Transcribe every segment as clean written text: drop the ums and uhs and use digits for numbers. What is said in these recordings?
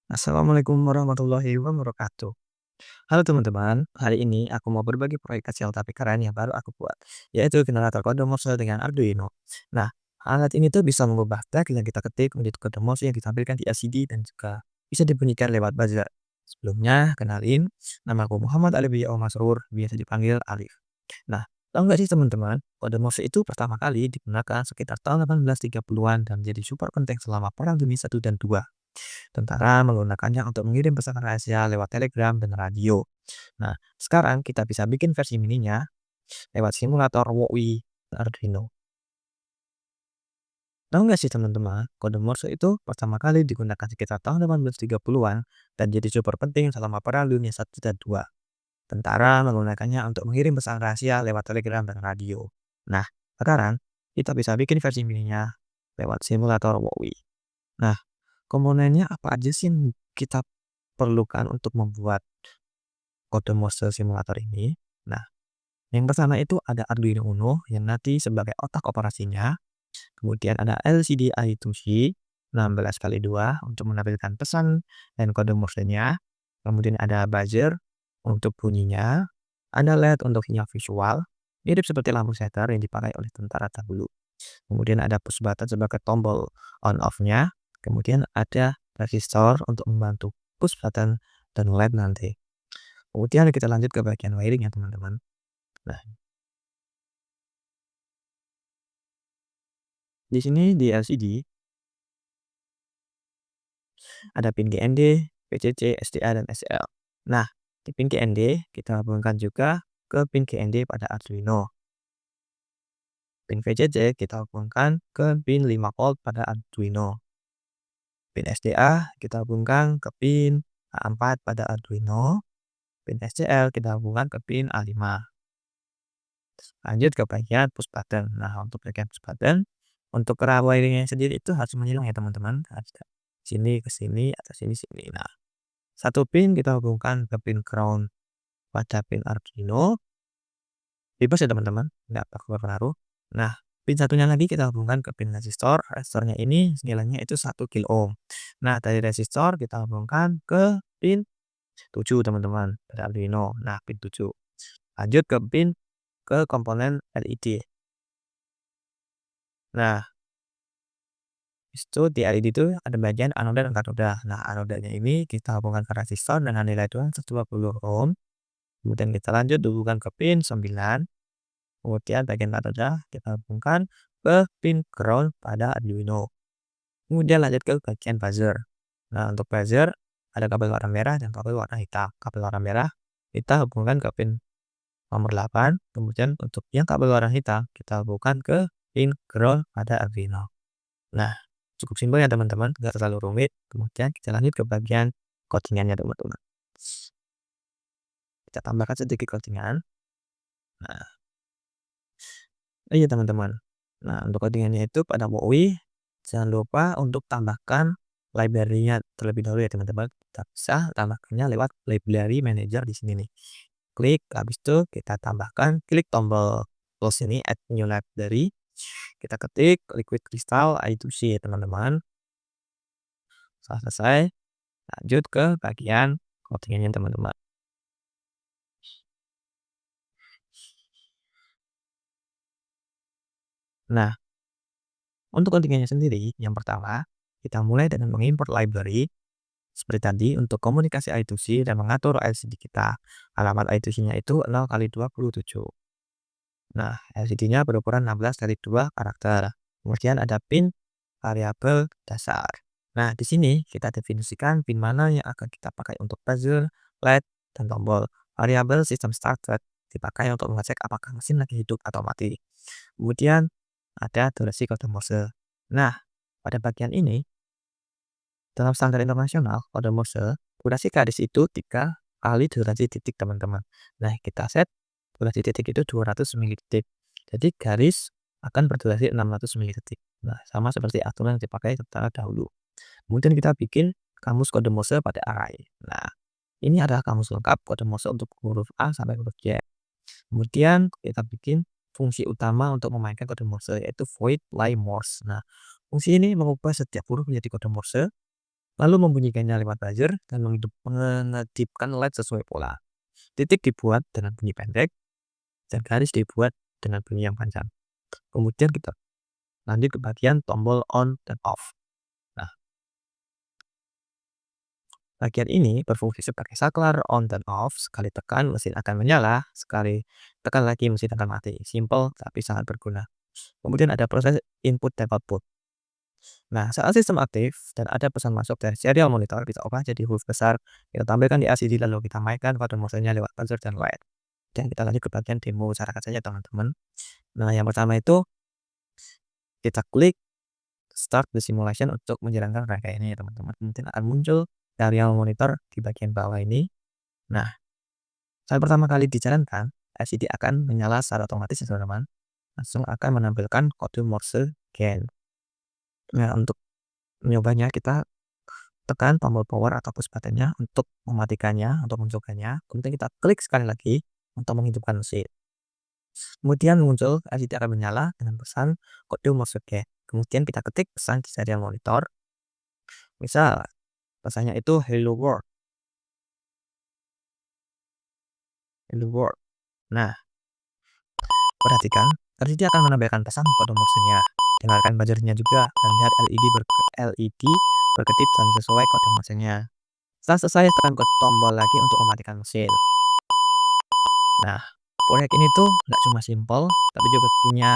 Assalamualaikum warahmatullahi wabarakatuh. Halo teman-teman, hari ini aku mau berbagi proyek kecil tapi keren yang baru aku buat, yaitu generator kode Morse dengan Arduino. Nah, alat ini tuh bisa mengubah teks yang kita ketik menjadi kode Morse yang ditampilkan di LCD dan juga bisa dibunyikan lewat buzzer. Sebelumnya, kenalin, nama aku Muhammad Alif Masrur, biasa dipanggil Alif. Nah, tahu nggak sih teman-teman, kode Morse itu pertama kali digunakan sekitar tahun 1830-an dan jadi super penting selama Perang Dunia I dan II. Tentara menggunakannya untuk mengirim pesan rahasia lewat telegram dan radio. Nah, sekarang kita bisa bikin versi mininya lewat simulator WoW Arduino. Tahu nggak sih teman-teman, kode Morse itu pertama kali digunakan sekitar tahun 1830-an dan jadi super penting selama Perang Dunia I dan II. Tentara menggunakannya untuk mengirim pesan rahasia lewat telegram dan radio. Nah, sekarang kita bisa bikin versi mininya lewat simulator WoW. Nah, komponennya apa aja sih yang kita perlukan untuk membuat kode Morse simulator ini? Nah, yang pertama itu ada Arduino Uno yang nanti sebagai otak operasinya. Kemudian ada LCD I2C 16x2 untuk menampilkan pesan dan kode Morse-nya. Kemudian ada buzzer untuk bunyinya. Ada LED untuk sinyal visual, mirip seperti lampu shader yang dipakai oleh tentara dahulu. Kemudian ada push button sebagai tombol on off-nya. Kemudian ada resistor untuk membantu push button dan LED nanti. Kemudian kita lanjut ke bagian wiring ya teman-teman. Nah, di sini di LCD ada pin GND, VCC, SDA, dan SL. Nah, di pin GND kita hubungkan juga ke pin GND pada Arduino. Pin VCC kita hubungkan ke pin 5 volt pada Arduino. Pin SDA kita hubungkan ke pin A4 pada Arduino. Pin SCL kita hubungkan ke pin A5. Lanjut ke bagian push button. Nah, untuk bagian push button, untuk kerah wiringnya sendiri itu harus menyilang ya teman-teman. Ada sini ke sini atau sini sini. Nah, satu pin kita hubungkan ke pin ground pada pin Arduino. Bebas ya teman-teman, nggak berpengaruh. Nah, pin satunya lagi kita hubungkan ke pin resistor. Resistornya ini nilainya itu 1 kilo ohm. Nah, dari resistor kita hubungkan ke pin 7 teman-teman pada Arduino. Nah, pin 7. Lanjut ke pin ke komponen LED. Nah, itu di LED itu ada bagian anoda dan katoda. Nah, anodanya ini kita hubungkan ke resistor dengan nilai 220 ohm. Kemudian kita lanjut hubungkan ke pin 9. Kemudian bagian katoda kita hubungkan ke pin ground pada Arduino. Kemudian lanjut ke bagian buzzer. Nah, untuk buzzer ada kabel warna merah dan kabel warna hitam. Kabel warna merah kita hubungkan ke pin nomor 8. Kemudian untuk yang kabel warna hitam kita hubungkan ke pin ground pada Arduino. Nah, cukup simpel ya teman-teman, nggak terlalu rumit. Kemudian kita lanjut ke bagian codingannya teman-teman. Kita tambahkan sedikit codingan. Nah, iya teman-teman. Nah, untuk codingannya itu pada MOUI, jangan lupa untuk tambahkan library-nya terlebih dahulu ya teman-teman. Kita bisa tambahkannya lewat library manager di sini nih. Klik, habis itu kita tambahkan, klik tombol plus ini, add new library. Kita ketik liquid crystal I2C ya teman-teman. Setelah selesai, lanjut ke bagian codingannya teman-teman. Nah, untuk codingannya sendiri, yang pertama, kita mulai dengan mengimport library seperti tadi untuk komunikasi I2C dan mengatur LCD kita. Alamat I2C-nya itu 0x27. Nah, LCD-nya berukuran 16 kali 2 karakter. Kemudian ada pin variabel dasar. Nah, di sini kita definisikan pin mana yang akan kita pakai untuk buzzer, LED, dan tombol. Variabel sistem starter dipakai untuk mengecek apakah mesin lagi hidup atau mati. Kemudian ada durasi kode Morse. Nah, pada bagian ini, dalam standar internasional kode Morse, durasi garis itu 3 kali durasi titik teman-teman. Nah, kita set durasi titik itu 200 milidetik. Jadi garis akan berdurasi 600 milidetik. Nah, sama seperti aturan yang dipakai tentara dahulu. Kemudian kita bikin kamus kode Morse pada array. Nah, ini adalah kamus lengkap kode Morse untuk huruf A sampai huruf Z. Kemudian kita bikin fungsi utama untuk memainkan kode Morse yaitu void play Morse. Nah, fungsi ini mengubah setiap huruf menjadi kode Morse lalu membunyikannya lewat buzzer dan mengedipkan LED sesuai pola. Titik dibuat dengan bunyi pendek dan garis dibuat dengan bunyi yang panjang. Kemudian kita lanjut ke bagian tombol on dan off. Nah, bagian ini berfungsi sebagai saklar on dan off. Sekali tekan mesin akan menyala, sekali tekan lagi mesin akan mati. Simple tapi sangat berguna. Kemudian ada proses input dan output. Nah, saat sistem aktif dan ada pesan masuk dari serial monitor, kita ubah jadi huruf besar, kita tampilkan di LCD lalu kita mainkan pada motionnya lewat buzzer dan LED. Dan kita lanjut ke bagian demo cara kerjanya teman-teman. Nah, yang pertama itu kita klik start the simulation untuk menjalankan rangka ini ya teman-teman. Mungkin akan muncul serial monitor di bagian bawah ini. Nah, saat pertama kali dijalankan, LCD akan menyala secara otomatis ya teman-teman. Langsung akan menampilkan kode Morse gain. Nah, untuk menyobanya kita tekan tombol power atau push button-nya untuk mematikannya, untuk mencobanya. Kemudian kita klik sekali lagi untuk menghidupkan mesin. Kemudian muncul LCD akan menyala dengan pesan kode Morse gain. Kemudian kita ketik pesan di serial monitor. Misal pesannya itu hello world. Hello world. Nah, perhatikan, LCD akan menampilkan pesan kode Morse-nya. Dengarkan buzzernya juga dan lihat LED berkedip dan sesuai kode Morse-nya. Setelah selesai, tekan tombol lagi untuk mematikan mesin. Nah, proyek ini tuh nggak cuma simpel, tapi juga punya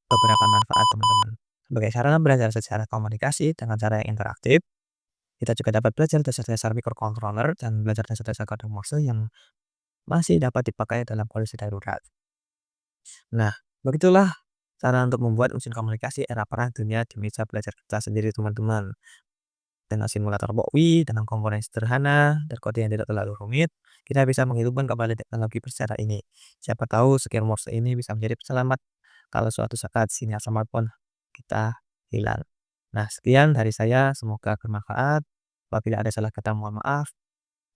beberapa manfaat teman-teman. Sebagai sarana belajar secara komunikasi dengan cara yang interaktif, kita juga dapat belajar dasar-dasar microcontroller dan belajar dasar-dasar kode Morse yang masih dapat dipakai dalam kondisi darurat. Nah, begitulah cara untuk membuat mesin komunikasi era perang dunia di meja belajar kita sendiri teman-teman. Dengan simulator Bowie, dengan komponen sederhana, dan kode yang tidak terlalu rumit, kita bisa menghidupkan kembali teknologi bersejarah ini. Siapa tahu skill Morse ini bisa menjadi penyelamat kalau suatu saat sinyal smartphone kita hilang. Nah, sekian dari saya, semoga bermanfaat. Apabila ada salah kata, mohon maaf.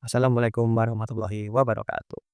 Wassalamualaikum warahmatullahi wabarakatuh.